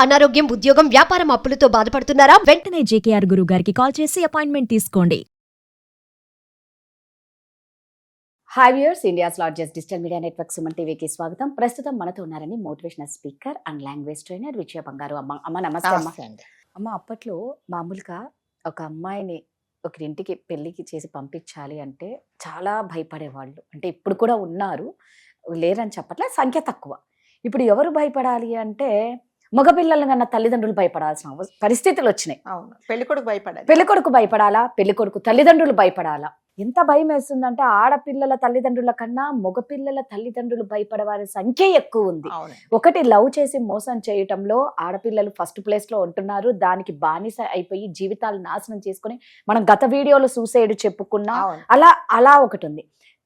అనారోగ్యం, ఉద్యోగం, వ్యాపారం అప్పులతో బాధపడుతున్నారా? వెంటనే జేకేఆర్ గురువు గారికి కాల్ చేసి అపాయింట్మెంట్ తీసుకోండి. Hi viewers, India's largest digital media network Suman టీవీకి స్వాగతం. ప్రస్తుతం మనతో ఉన్నారని motivational speaker and language trainer Vijaya Bangaru. అమ్మ నమస్తే అమ్మ. అమ్మ, అప్పట్లో మామూలుగా ఒక అమ్మాయిని ఒకరింటికి పెళ్ళికి చేసి పంపించాలి అంటే చాలా భయపడేవాళ్ళు. అంటే ఇప్పుడు కూడా ఉన్నారు, లేరని చెప్పట్లే, సంఖ్య తక్కువ. ఇప్పుడు ఎవరు భయపడాలి అంటే మగపిల్లలు కన్నా తల్లిదండ్రులు భయపడాల్సిన పరిస్థితులు వచ్చినాయి. అవును, పెళ్ళికొడుకు భయపడాలి. పెళ్ళికొడుకు భయపడాలా, పెళ్ళికొడుకు తల్లిదండ్రులు భయపడాలా? ఎంత భయం వేస్తుందంటే ఆడపిల్లల తల్లిదండ్రుల కన్నా మగపిల్లల తల్లిదండ్రులు భయపడేవారి సంఖ్య ఎక్కువ ఉంది. ఒకటి, లవ్ చేసి మోసం చేయటంలో ఆడపిల్లలు ఫస్ట్ ప్లేస్ లో ఉంటున్నారు. దానికి బానిస అయిపోయి జీవితాలు నాశనం చేసుకుని మనం గత వీడియోలో సూసైడ్ చెప్పుకున్నా, అలా ఒకటి ఉంది.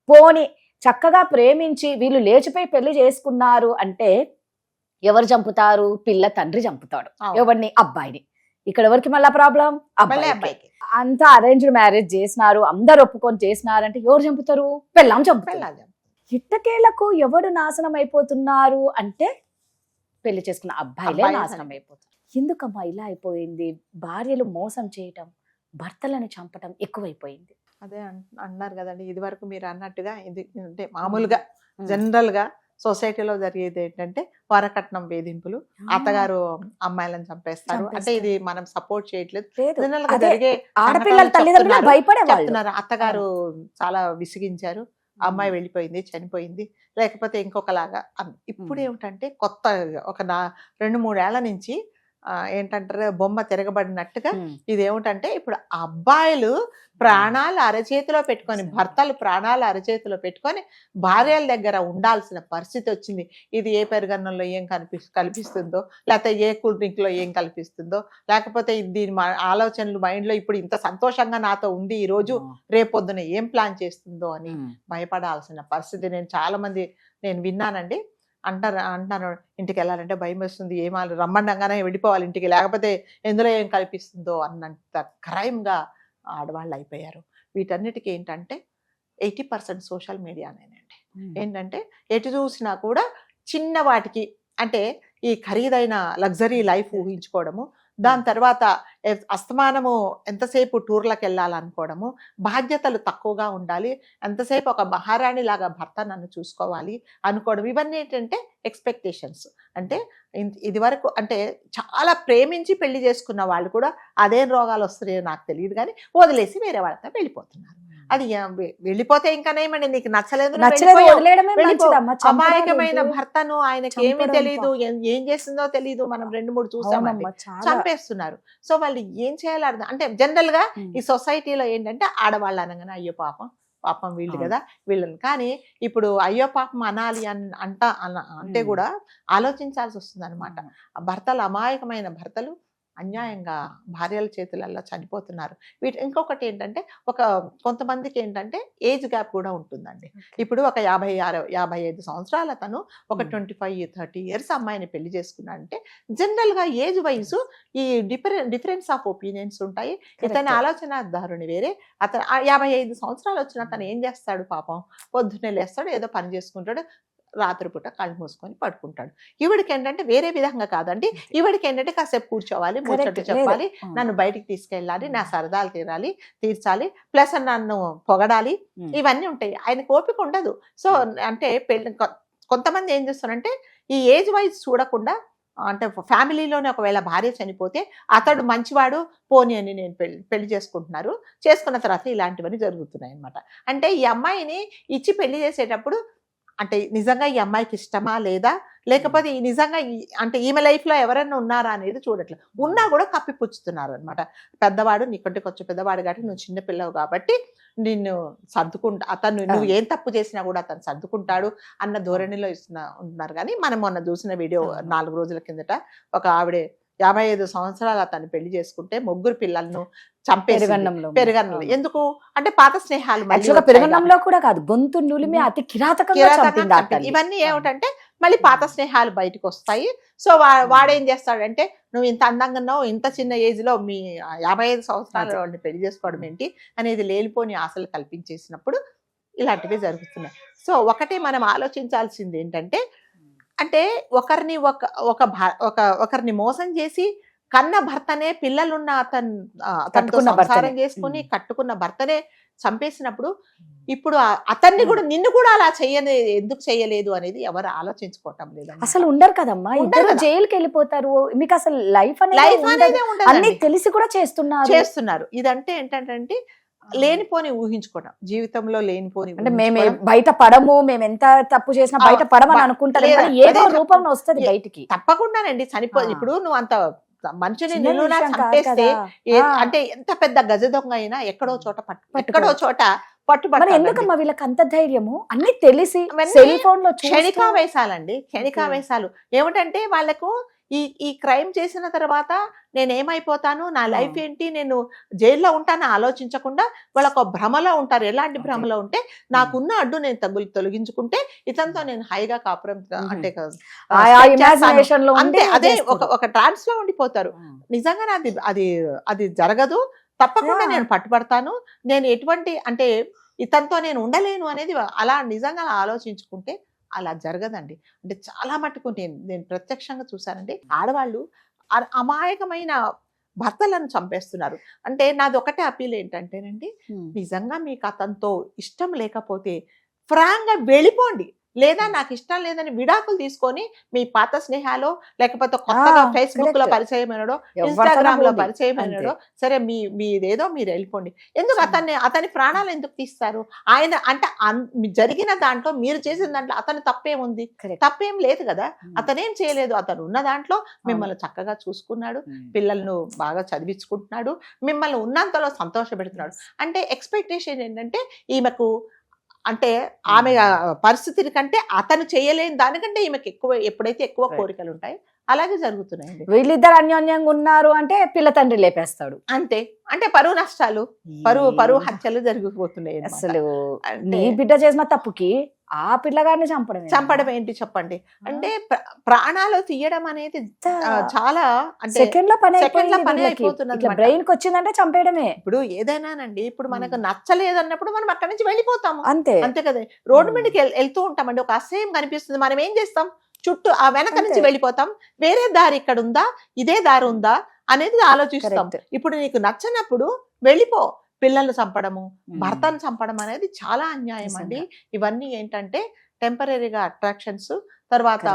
పోని చక్కగా ప్రేమించి వీళ్ళు లేచిపోయి పెళ్లి చేసుకున్నారు అంటే ఎవరు చంపుతారు? పిల్ల తండ్రి చంపుతాడు. ఎవరిని? అబ్బాయిని. ఇక్కడ ఎవరికి మళ్ళా ప్రాబ్లం? అబ్బాయికి. అంతా అరేంజ్డ్ మ్యారేజ్ చేసినారు, అందరు ఒప్పుకొని చేసినారంటే ఎవరు చంపుతారు? పెళ్ళాం చంపుతారు. ఇట్టకేలకు ఎవరు నాశనం అయిపోతున్నారు అంటే పెళ్లి చేసుకున్న అబ్బాయిలే నాశనం అయిపోతారు. ఎందుకమ్మా ఇలా అయిపోయింది? భార్యలు మోసం చేయటం, భర్తలను చంపటం ఎక్కువైపోయింది. అదే అన్నారు కదండి, ఇది వరకు మీరు అన్నట్టుగా ఇది అంటే మామూలుగా జనరల్ గా సొసైటీలో జరిగేది ఏంటంటే వరకట్నం వేధింపులు, అత్తగారు అమ్మాయిలను చంపేస్తారు. అంటే ఇది మనం సపోర్ట్ చేయట్లేదు, జనరల్ గా జరిగే ఆడపిల్లల తల్లిదండ్రులు భయపడేవాళ్ళు. అత్తగారు చాలా విసిగించారు, అమ్మాయి వెళ్ళిపోయింది, చనిపోయింది, లేకపోతే ఇంకొకలాగా. ఇప్పుడు ఏమిటంటే కొత్త ఒక 2-3 ఏళ్ల నుంచి ఏంటంటారు, బొమ్మ తిరగబడినట్టుగా ఇదేమిటంటే ఇప్పుడు అబ్బాయిలు ప్రాణాలు అరచేతిలో పెట్టుకొని, భర్తలు ప్రాణాలు అరచేతిలో పెట్టుకొని భార్యల దగ్గర ఉండాల్సిన పరిస్థితి వచ్చింది. ఇది ఏ పెరుగన్నంలో ఏం కల్పిస్తుందో, లేకపోతే ఏ కూల్ డ్రింక్ లో ఏం కల్పిస్తుందో, లేకపోతే దీని ఆలోచనలు మైండ్ లో ఇప్పుడు ఇంత సంతోషంగా నాతో ఉంది ఈ రోజు, రేపొద్దున ఏం ప్లాన్ చేస్తుందో అని భయపడాల్సిన పరిస్థితి నేను విన్నానండి. అంటాను ఇంటికి వెళ్ళాలంటే భయం వేస్తుంది, ఏమాలు రమ్మండగానే వెళ్ళిపోవాలి ఇంటికి, లేకపోతే ఎందులో ఏం కల్పిస్తుందో అన్నంత క్రైమ్గా ఆడవాళ్ళు అయిపోయారు. వీటన్నిటికీ ఏంటంటే 80% సోషల్ మీడియానేనండి. ఏంటంటే ఎటు చూసినా కూడా చిన్న వాటికి, అంటే ఈ ఖరీదైన లగ్జరీ లైఫ్ ఊహించుకోవడము, దాని తర్వాత అస్తమానము ఎంతసేపు టూర్లకు వెళ్ళాలనుకోవడము, బాధ్యతలు తక్కువగా ఉండాలి, ఎంతసేపు ఒక మహారాణి లాగా భర్త నన్ను చూసుకోవాలి అనుకోవడం, ఇవన్నీ ఏంటంటే ఎక్స్పెక్టేషన్స్. అంటే ఇది వరకు అంటే చాలా ప్రేమించి పెళ్లి చేసుకున్న వాళ్ళు కూడా అదేం రోగాలు వస్తున్నాయో నాకు తెలియదు కానీ వదిలేసి వేరే వాళ్ళతో వెళ్ళిపోతున్నారు. అది వెళ్ళిపోతే ఇంకానేమండి, నీకు నచ్చలేదు, అమాయకమైన భర్తను, ఆయనకి ఏమీ తెలీదు, ఏం చేస్తుందో తెలీదు, మనం 2-3 చూసామండి, చంపేస్తున్నారు. సో వాళ్ళు ఏం చేయాలి అర్థం. అంటే జనరల్ గా ఈ సొసైటీలో ఏంటంటే ఆడవాళ్ళు అనగానే అయ్యో పాపం వీళ్ళు కదా వీళ్ళని, కానీ ఇప్పుడు అయ్యో పాపం అనాలి అంటే కూడా ఆలోచించాల్సి వస్తుంది అనమాట. భర్తలు, అమాయకమైన భర్తలు అన్యాయంగా భార్యల చేతులలో చనిపోతున్నారు. ఇంకొకటి ఏంటంటే కొంతమందికి ఏంటంటే ఏజ్ గ్యాప్ కూడా ఉంటుందండి. ఇప్పుడు ఒక 55 సంవత్సరాల తను ఒక 25-30 ఇయర్స్ అమ్మాయిని పెళ్లి చేసుకున్నాడంటే జనరల్గా ఏజ్ వైజ్ ఈ డిఫరెన్స్ ఆఫ్ ఒపీనియన్స్ ఉంటాయి. ఇతని ఆలోచన ధోరణి వేరే. అతను 55 సంవత్సరాలు వచ్చిన తను ఏం చేస్తాడు పాపం, పొద్దున్నే లేస్తాడు, ఏదో పని చేసుకుంటాడు, రాత్రిపూట కళ్ళు మూసుకొని పడుకుంటాడు. ఈవిడికి ఏంటంటే వేరే విధంగా కాదండి, ఈవిడికి ఏంటంటే కాసేపు కూర్చోవాలి, ముచ్చట్లు చెప్పాలి, నన్ను బయటికి తీసుకెళ్ళాలి, నా సరదాలు తీర్చాలి, ప్లస్ నన్ను పొగడాలి, ఇవన్నీ ఉంటాయి. ఆయనకు ఓపిక ఉండదు. సో అంటే కొంతమంది ఏం చేస్తారంటే ఈ ఏజ్ వైజ్ చూడకుండా, అంటే ఫ్యామిలీలోనే ఒకవేళ భార్య చనిపోతే అతడు మంచివాడు పోనీ అని నేను పెళ్లి చేసుకున్న తర్వాత ఇలాంటివన్నీ జరుగుతున్నాయి అనమాట. అంటే ఈ అమ్మాయిని ఇచ్చి పెళ్లి చేసేటప్పుడు అంటే నిజంగా ఈ అమ్మాయికి ఇష్టమా లేదా, లేకపోతే నిజంగా అంటే ఈమె లైఫ్లో ఎవరైనా ఉన్నారా అనేది చూడట్లేదు. ఉన్నా కూడా కప్పిపుచ్చుతున్నారు అనమాట. పెద్దవాడు నీకంటే కొంచెం పెద్దవాడు కాబట్టి నువ్వు చిన్నపిల్లవు కాబట్టి నిన్ను అతను నువ్వు ఏం తప్పు చేసినా కూడా అతను సర్దుకుంటాడు అన్న ధోరణిలో ఉంటున్నారు. కానీ మనం మొన్న చూసిన వీడియో 4 రోజుల కిందట ఒక ఆవిడే 55 సంవత్సరాలు అతను పెళ్లి చేసుకుంటే 3 పిల్లలను చంపేసి పెరుగన్నంలో. ఎందుకు అంటే పాత స్నేహాలు, పెరుగన్నంలో కూడా కాదు, గొంతు నులిమి అతి కిరాతకంగా. ఇవన్నీ ఏమిటంటే మళ్ళీ పాత స్నేహాలు బయటకు వస్తాయి. సో వాడేం చేస్తాడంటే, నువ్వు ఇంత అందంగా ఉన్నావు, ఇంత చిన్న ఏజ్ లో మీ 55 సంవత్సరాల వాళ్ళని పెళ్లి చేసుకోవడం ఏంటి అనేది లేనిపోని ఆశలు కల్పించేసినప్పుడు ఇలాంటివి జరుగుతున్నాయి. సో ఒకటే మనం ఆలోచించాల్సింది ఏంటంటే, అంటే ఒకరిని మోసం చేసి కన్న భర్తనే పిల్లలున్న అతనితో కట్టుకున్న సంసారం భర్తనే. చేసుకుని కట్టుకున్న భర్తనే చంపేసినప్పుడు ఇప్పుడు అతన్ని కూడా నిన్ను కూడా అలా ఎందుకు చేయలేదు అనేది ఎవరు ఆలోచించుకోవటం లేదు. అసలు ఉండరు కదమ్మా, ఉండరు ఇద్దరు కదా. జైలుకి వెళ్ళిపోతారు, మీకు అసలు లైఫ్ లైఫ్ అనేది అనేది అన్ని ఉండదు తెలిసి కూడా చేస్తున్నారు. ఇదంటే ఏంటంటే లేనిపోని ఊహించుకోవడం, జీవితంలో లేనిపోని అంటే మేము ఊహించుకోవడం. బయట పడము, మేము ఎంత తప్పు చేసినా బయట పడమని అనుకుంటారు, లేదా, కానీ ఏదో అదే రూపంలో వస్తది బయటికి. తప్పకుండానండి ఇప్పుడు నువ్వు అంత మనుషుని చిన్న నిలువునా విషయం కాదు చంపేస్తే కదా. అంటే ఎంత పెద్ద గజ దొంగ అయినా ఎక్కడో చోట మరి పట్టుబట్టాలి. ఎందుకమ్మా వీళ్ళకి అంత ధైర్యము, అన్ని తెలిసి అవన్నీ సెల్ ఫోన్ లో క్షణికావేశాలండి, Okay. క్షణికావేశాలు. ఏమిటంటే వాళ్ళకు ఈ క్రైమ్ చేసిన తర్వాత నేనేమైపోతాను, నా లైఫ్ ఏంటి, నేను జైల్లో ఉంటాను ఆలోచించకుండా వాళ్ళకు భ్రమలో ఉంటారు. ఎలాంటి భ్రమలో ఉంటే నాకున్న అడ్డు నేను తొలగించుకుంటే ఇతనితో నేను హైగా కాపురం అంటే ఇమాజినేషన్ లో అంతే, అదే ఒక ట్రాన్స్ లో ఉండిపోతారు. నిజంగానే అది జరగదు. తప్పకుండా నేను పట్టుబడతాను, నేను ఎటువంటి అంటే ఇతనితో నేను ఉండలేను అనేది అలా నిజంగా ఆలోచించుకుంటే అలా జరగదండి. అంటే చాలా మటుకు నేను ప్రత్యక్షంగా చూసానండి. ఆడవాళ్ళు అమాయకమైన భర్తలను చంపేస్తున్నారు. అంటే నాది ఒకటే అపీల్ ఏంటంటేనండి, నిజంగా మీకు అతనితో ఇష్టం లేకపోతే ఫ్రాంక్ గా వెళ్ళిపోండి, లేదా నాకు ఇష్టం లేదని విడాకులు తీసుకొని మీ పాత స్నేహాలో లేకపోతే కొత్తగా ఫేస్బుక్ లో పరిచయం అయినాడో, ఇన్స్టాగ్రామ్ లో పరిచయం అయినాడో, సరే మీదేదో మీరు వెళ్ళిపోండి. ఎందుకు అతని ప్రాణాలు ఎందుకు తీస్తారు? ఆయన అంటే జరిగిన దాంట్లో మీరు చేసిన దాంట్లో అతని తప్పేముంది? తప్పేం లేదు కదా, అతనేం చేయలేదు. అతను ఉన్న దాంట్లో మిమ్మల్ని చక్కగా చూసుకున్నాడు, పిల్లలను బాగా చదివించుకుంటున్నాడు, మిమ్మల్ని ఉన్నంతలో సంతోష పెడుతున్నాడు. అంటే ఎక్స్పెక్టేషన్ ఏంటంటే ఈమెకు అంటే ఆమె పరిస్థితిని కంటే అతను చేయలేని దానికంటే ఈమెకి ఎప్పుడైతే ఎక్కువ కోరికలు ఉంటాయి అలాగే జరుగుతున్నాయండి. వీళ్ళిద్దరు అన్యోన్యంగా ఉన్నారు అంటే పిల్ల తండ్రి లేపేస్తాడు అంతే. అంటే పరువు నష్టాలు, పరువు హత్యలు జరిగిపోతున్నాయి. అసలు నీ బిడ్డ చేసిన తప్పుకి ఆ పిల్లగాడిని చంపడం ఏంటి చెప్పండి. అంటే ప్రాణాలు తీయడం అనేది చాలా అంటే సెకండ్ లో పని అయిపోతున్నది. బ్రెయిన్ కి వచ్చిందంటే చంపేయడమే. ఇప్పుడు ఏదైనానండి, ఇప్పుడు మనకు నచ్చలేదు అన్నప్పుడు మనం అక్కడి నుంచి వెళ్ళిపోతాము, అంతే కదా. రోడ్డు మీదకి వెళ్తూ ఉంటామండి, ఒక అసహ్యం కనిపిస్తుంది, మనం ఏం చేస్తాం, చుట్టూ ఆ వెనక నుంచి వెళ్ళిపోతాం. వేరే దారి ఇక్కడ ఉందా, ఇదే దారి ఉందా అనేది ఆలోచిస్తాం. ఇప్పుడు నీకు నచ్చనప్పుడు వెళ్ళిపో. పిల్లల్ని చంపడము, భర్తను చంపడం అనేది చాలా అన్యాయం అండి. ఇవన్నీ ఏంటంటే టెంపరీగా అట్రాక్షన్స్, తర్వాత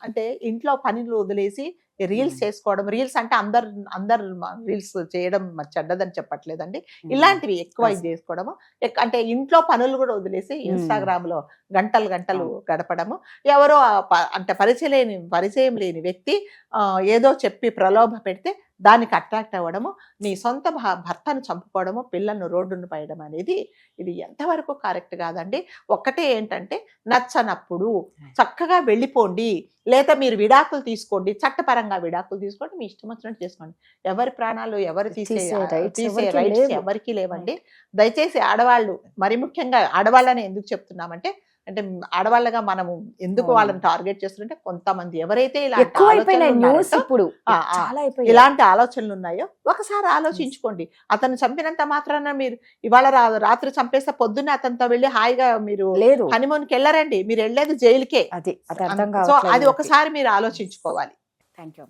అంటే ఇంట్లో పనులు వదిలేసి రీల్స్ చేసుకోవడం. రీల్స్ అంటే అందరు రీల్స్ చేయడం చెడ్డదని చెప్పట్లేదండి, ఇలాంటివి ఎక్కువ ఇది చేసుకోవడము. అంటే ఇంట్లో పనులు కూడా వదిలేసి ఇన్స్టాగ్రామ్ లో గంటలు గడపడము. ఎవరో అంటే పరిచయం లేని వ్యక్తి ఏదో చెప్పి ప్రలోభ పెడితే దానికి అట్రాక్ట్ అవ్వడము, నీ సొంత భర్తను చంపుకోవడము, పిల్లలను రోడ్డును పడడం అనేది ఇది ఎంతవరకు కరెక్ట్ కాదండి. ఒక్కటే ఏంటంటే నచ్చనప్పుడు చక్కగా వెళ్ళిపోండి, లేదా మీరు విడాకులు తీసుకోండి, చట్టపరంగా విడాకులు తీసుకోండి, మీ ఇష్టం వచ్చినట్టు చేసుకోండి. ఎవరి ప్రాణాలు ఎవరు తీసే రైట్స్ ఎవరికి లేవండి. దయచేసి ఆడవాళ్ళు, మరి ముఖ్యంగా ఆడవాళ్ళని ఎందుకు చెప్తున్నామంటే, అంటే ఆడవాళ్ళగా మనము ఎందుకు వాళ్ళని టార్గెట్ చేస్తుంటే, కొంతమంది ఎవరైతే ఇలాంటి ఆలోచనలు ఉన్నాయో ఒకసారి ఆలోచించుకోండి. అతను చంపినంత మాత్రాన మీరు ఇవాళ రాత్రి చంపేస్తే పొద్దున్నే అతనితో వెళ్ళి హాయిగా మీరు హనీమూన్కి వెళ్ళరండి, మీరు వెళ్ళేది జైలుకే. అది సో అది ఒకసారి మీరు ఆలోచించుకోవాలి. Thank you.